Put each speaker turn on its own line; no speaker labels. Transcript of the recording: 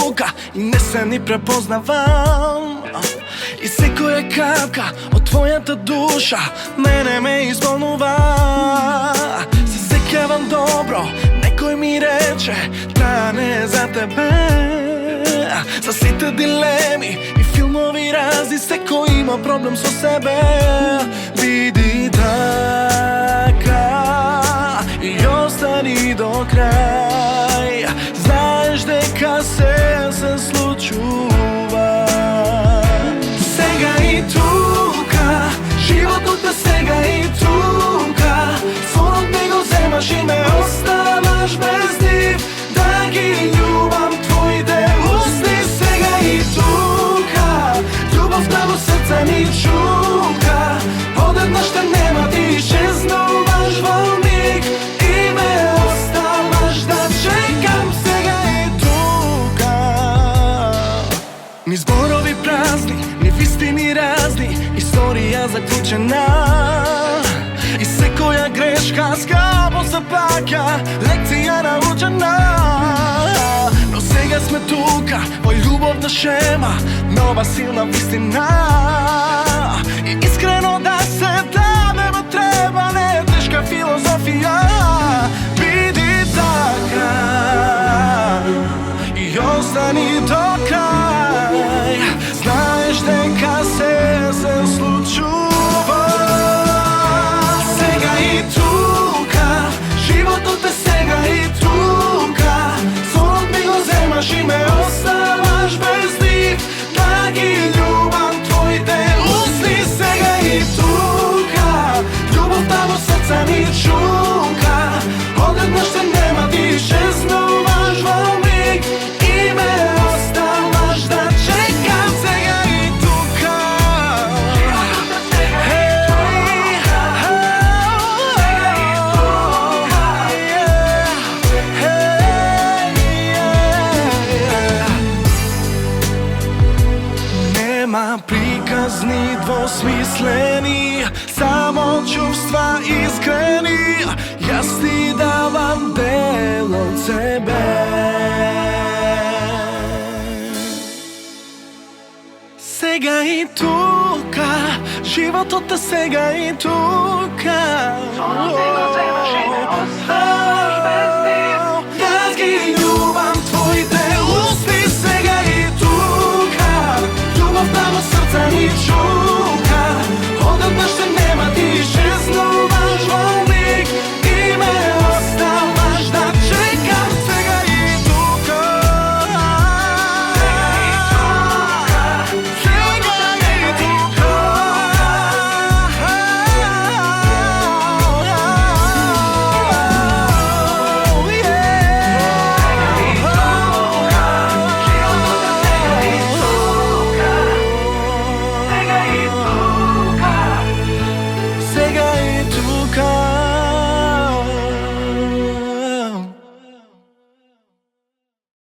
tuka i не се ни препознавам. И секоја капка од твојата душа мене ме изволнува. Се сеќавам добро, некој ми рече таа не е за тебе. За сите дилеми и филмови разни, секој има проблем со себе. Биди така и остани до крај. Знаеш дека се случува. Сега и тука, животот е сега и тука. Сонот ми го земаш и ме оставаш без нив. Да ги љубам твоите усни. Сега и тука, љубовта во срце ми чука. Одеднаш те нема, ти исчезнуваш во миг и ме оставаш да чекам. Сега и тука. Ни зборови празни, ни вистини разни, историја заклучена. И секоја грешка скапо се паќа, лекција научена. Но сега сме тука, во љубовна шема, нова силна вистина. И искрено да се даде ме треба, не е тешка филозофија. Биди така и остани до крај. Знаеш дека се случува. Сега и тука, животот е сега и тука. Сонот ми го земаш и ме оставаш без нив. Да ги љубам твоите усни. Сега и тука, љубовта во срце ми чука. Одеднаш те нема, ти исчезнуваш во миг и ме оставаш да чекам. Сега и тука. Нема приказни двосмислени, само чувства искрени. Јас ти давам дел од себе. Сега и тука, животот е сега и тука.
Сонот ми го земаш и ме оставаш без